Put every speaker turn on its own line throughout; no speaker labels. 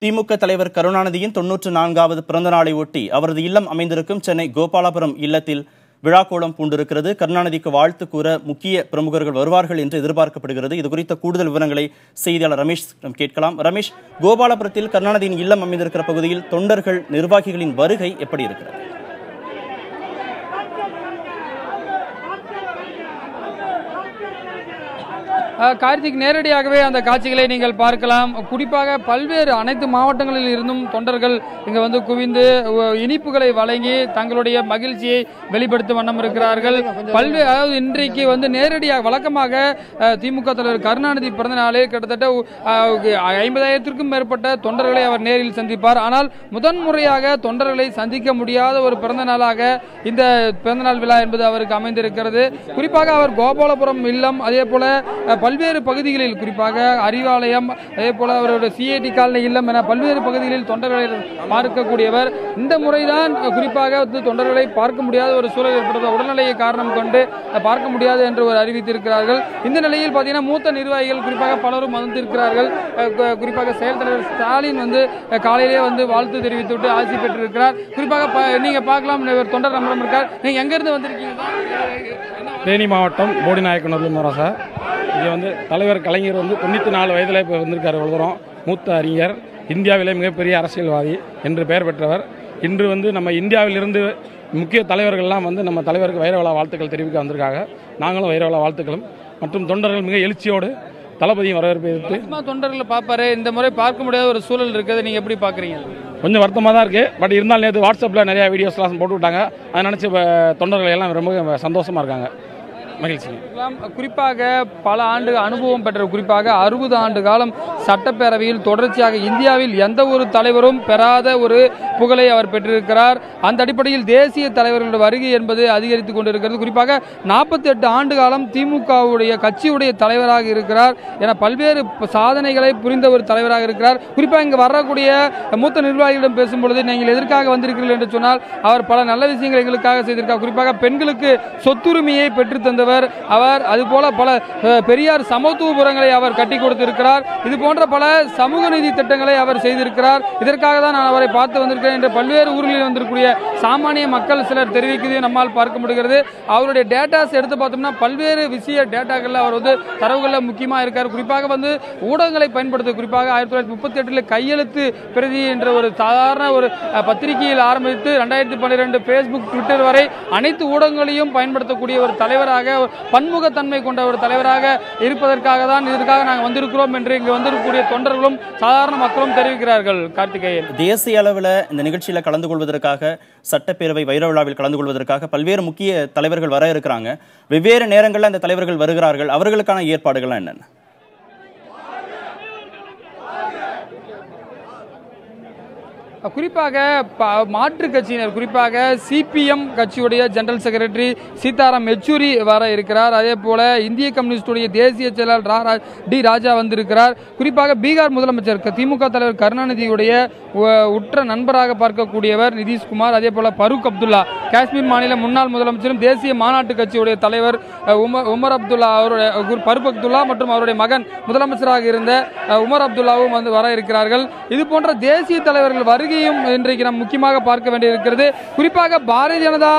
திமுக தலைவர் கருணாநிதியின் 94வது பிறந்த நாளை ஒட்டி அவரது இல்லம் அமைந்திருக்கும் சென்னை கோபாலபுரம் இல்லத்தில் விழாக்கோலம் பூண்டிருக்கிறது. கருணாநிதிக்கு வாழ்த்து கூற முக்கிய பிரமுகர்கள் வருவார்கள் என்று எதிர்பார்க்கப்படுகிறது. இதுகுறித்த கூடுதல் விவரங்களை செய்தியாளர் ரமேஷ் கேட்கலாம். ரமேஷ், கோபாலபுரத்தில் கருணாநிதியின் இல்லம் அமைந்திருக்கிற பகுதியில் தொண்டர்கள், நிர்வாகிகளின் வருகை எப்படி இருக்கிறது?
கார்த்திக், நேரடியாகவே அந்த காட்சிகளை நீங்கள் பார்க்கலாம். குறிப்பாக பல்வேறு அனைத்து மாவட்டங்களில் இருந்தும் தொண்டர்கள் இங்கு வந்து குவிந்து இனிப்புகளை வழங்கி தங்களுடைய மகிழ்ச்சியை வெளிப்படுத்தும் வண்ணம் இருக்கிறார்கள். அதாவது இன்றைக்கு வந்து நேரடியாக வழக்கமாக திமுக தலைவர் கருணாநிதி பிறந்த நாளில் கிட்டத்தட்ட 50,000க்கும் மேற்பட்ட தொண்டர்களை அவர் நேரில் சந்திப்பார். ஆனால் முதன்முறையாக தொண்டர்களை சந்திக்க முடியாத ஒரு பிறந்த நாளாக இந்த பிறந்தநாள் விழா என்பது அவருக்கு அமைந்திருக்கிறது. குறிப்பாக அவர் கோபாலபுரம் இல்லம், அதே போல பல்வேறு பகுதிகளில், குறிப்பாக அறிவாலயம், அதே போல அவருடைய சிஐடி காலனி இல்லம் என பல்வேறு பகுதிகளில் தொண்டர்களை பார்க்கக்கூடியவர். இந்த முறைதான் குறிப்பாக தொண்டர்களை பார்க்க முடியாத ஒரு சூழல் ஏற்படுத்த உடல்நிலையை காரணம் கொண்டு பார்க்க முடியாது என்று ஒரு அறிவித்திருக்கிறார்கள். இந்த நிலையில் பார்த்தீங்கன்னா மூத்த நிர்வாகிகள் குறிப்பாக பலரும் வந்திருக்கிறார்கள். குறிப்பாக செயல் தலைவர் ஸ்டாலின் வந்து காலையிலே வந்து வாழ்த்து தெரிவித்துவிட்டு ஆட்சி பெற்றிருக்கிறார். குறிப்பாக நீங்க பார்க்கலாம், தொண்டர் நம்மளும் இருக்கார். நீங்க எங்க இருந்து வந்திருக்கீங்க?
தேனி மாவட்டம் போடிநாயக்கனூர்லேருந்து வரோம் சார். இங்கே வந்து தலைவர் கலைஞர் வந்து 94 வயதில் இப்போ வந்திருக்கார். வளர்கிறோம். மூத்த அறிஞர், இந்தியாவிலே மிகப்பெரிய அரசியல்வாதி என்று பெயர் பெற்றவர். இன்று வந்து நம்ம இந்தியாவிலிருந்து முக்கிய தலைவர்கள்லாம் வந்து நம்ம தலைவருக்கு வைரவிழா வாழ்த்துக்கள் தெரிவிக்க வந்திருக்காங்க. நாங்களும் வைரவிழா வாழ்த்துக்களும் மற்றும் தொண்டர்கள் மிக எழுச்சியோடு தளபதியும் வரவேற்பு.
தொண்டர்களை பார்ப்பாரு, இந்த முறை பார்க்க முடியாத ஒரு சூழல் இருக்குது, நீங்க எப்படி பாக்குறீங்க?
கொஞ்சம் வருத்தமாக தான் இருக்குது. பட் இருந்தாலும் நேற்று வாட்ஸ்அப்பில் நிறையா வீடியோஸ்லாம் போட்டு விட்டாங்க. அதை நினச்சி தொண்டர்கள் எல்லாம் ரொம்ப சந்தோஷமாக இருக்காங்க, மகிழ்ச்சி.
குறிப்பாக பல ஆண்டு அனுபவம் பெற்ற, குறிப்பாக 60 ஆண்டு காலம் சட்டப்பேரவையில் தொடர்ச்சியாக இந்தியாவில் எந்த ஒரு தலைவரும் பெறாத ஒரு புகழை அவர் பெற்றிருக்கிறார். அந்த அடிப்படையில் தேசிய தலைவர்களுடைய வருகை என்பது அதிகரித்துக் கொண்டிருக்கிறது. குறிப்பாக 48 ஆண்டு காலம் திமுகவுடைய கட்சியுடைய தலைவராக இருக்கிறார் என பல்வேறு சாதனைகளை புரிந்த ஒரு தலைவராக இருக்கிறார். குறிப்பாக இங்கு வரக்கூடிய மூத்த நிர்வாகிகளிடம் பேசும்பொழுது, நீங்கள் எதற்காக வந்திருக்கிறீர்கள் என்று சொன்னால், அவர் பல நல்ல விஷயங்கள் எங்களுக்காக செய்திருக்கார். குறிப்பாக பெண்களுக்கு சொத்துரிமையை பெற்று தந்தவர் அவர். அதுபோல பல பெரியார் சமத்துவபுரங்களை அவர் கட்டி கொடுத்திருக்கிறார். இது போன்ற பல சமூக நீதி திட்டங்களை அவர் செய்திருக்கிறார். இதற்காக தான் நான் அவரை பார்த்து வந்திருக்கிறேன் என்று பல்வேறு ஊர்களில் வந்திருக்கக்கூடிய சாமானிய மக்கள் சிலர் தெரிவிக்கிறது நம்மால் பார்க்க முடிகிறது. அவருடைய டேட்டாஸ் எடுத்து பார்த்தோம்னா பல்வேறு விஷய டேட்டாக்கள் அவர் வந்து தரவுகளில் முக்கியமாக இருக்கார். குறிப்பாக வந்து ஊடகங்களை பயன்படுத்த, குறிப்பாக 1938 கையெழுத்து பிரதி என்ற ஒரு சாதாரண ஒரு பத்திரிகையில் ஆரம்பித்து 2012 பேஸ்புக், ட்விட்டர் வரை அனைத்து ஊடகங்களையும் பயன்படுத்தக்கூடிய ஒரு தலைவராக, பன்முகத்தன்மை கொண்ட ஒரு தலைவராக இருப்பதற்காக தான் இதற்காக நாங்கள் வந்திருக்கிறோம் என்று இங்கு வந்திருக்கக்கூடிய தொண்டர்களும் சாதாரண மக்களும் தெரிவிக்கிறார்கள். கார்த்திகேயன்,
தேசிய அளவில் இந்த நிகழ்ச்சியில் கலந்து கொள்வதற்காக, சட்டப்பேரவை வைர விழாவில் கலந்து கொள்வதற்காக பல்வேறு முக்கிய தலைவர்கள் வர இருக்கிறாங்க. வெவ்வேறு நேரங்களில் அந்த தலைவர்கள் வருகிறார்கள். அவர்களுக்கான ஏற்பாடுகள் என்னென்ன?
குறிப்பாக மாற்று கட்சியினர், குறிப்பாக சிபிஎம் கட்சியுடைய ஜெனரல் செக்ரட்டரி சீதாராம் யெச்சூரி வர இருக்கிறார். அதே போல இந்திய கம்யூனிஸ்டுடைய தேசிய செயலாளர் டி ராஜா வந்திருக்கிறார். குறிப்பாக பீகார் முதலமைச்சர் திமுக தலைவர் கருணாநிதியுடைய உற்ற நண்பராக பார்க்கக்கூடியவர் நிதிஷ்குமார், அதே போல பரூக் அப்துல்லா, காஷ்மீர் மாநில முன்னாள் முதலமைச்சரும் தேசிய மாநாட்டு கட்சியுடைய தலைவர் உமர் அப்துல்லா, அவருடைய பரூக் அப்துல்லா மற்றும் அவருடைய மகன் முதலமைச்சராக இருந்த உமர் அப்துல்லாவும் வந்து வர இருக்கிறார்கள். இது போன்ற தேசிய தலைவர்கள் வருகையும் இன்றைக்கு நாம் முக்கியமாக பார்க்க வேண்டியிருக்கிறது. குறிப்பாக பாரதிய ஜனதா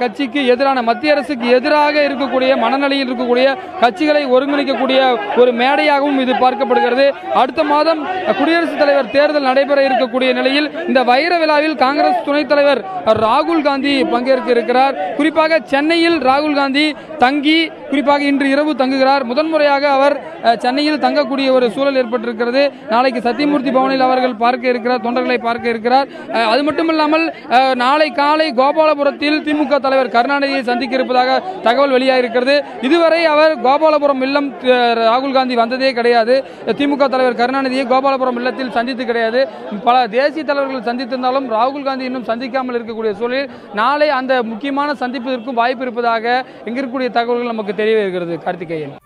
கட்சிக்கு எதிரான, மத்திய அரசுக்கு எதிராக இருக்கக்கூடிய மனநிலையில் இருக்கக்கூடிய கட்சிகளை ஒருங்கிணைக்கக்கூடிய ஒரு மேடையாகவும் இது பார்க்கப்படுகிறது. அடுத்த மாதம் குடியரசுத் தலைவர் தேர்தல் நடைபெற இருக்கக்கூடிய நிலையில் இந்த வைர விழாவில் காங்கிரஸ் துணைத் தலைவர் ராகுல் காந்தி பங்கேற்க இருக்கிறார். குறிப்பாக சென்னையில் ராகுல் காந்தி தங்கி, குறிப்பாக இன்று இரவு தங்குகிறார். முதன்முறையாக அவர் சென்னையில் தங்கக்கூடிய ஒரு சூழல் ஏற்பட்டிருக்கிறது. நாளைக்கு சத்தியமூர்த்தி பவனில் அவர்கள் பார்க்க இருக்கிறார், தொண்டர்களை பார்க்க இருக்கிறார். அது மட்டுமில்லாமல் நாளை காலை கோபாலபுரத்தில் திமுக தலைவர் கருணாநிதியை சந்திக்க இருப்பதாக தகவல் வெளியாகிருக்கிறது. இதுவரை அவர் கோபாலபுரம் இல்லம் ராகுல் காந்தி வந்ததே கிடையாது. திமுக தலைவர் கருணாநிதியை கோபாலபுரம் இல்லத்தில் சந்தித்து கிடையாது. பல தேசிய தலைவர்கள் சந்தித்திருந்தாலும் ராகுல் காந்தி இன்னும் சந்திக்காமல் இருக்கக்கூடிய சூழலில் நாளை அந்த முக்கியமான சந்திப்பதற்கும் வாய்ப்பு இருப்பதாக இங்கிருக்கக்கூடிய தகவல்கள் நமக்கு தெரிய வருகிறது. கார்த்திகேயன்.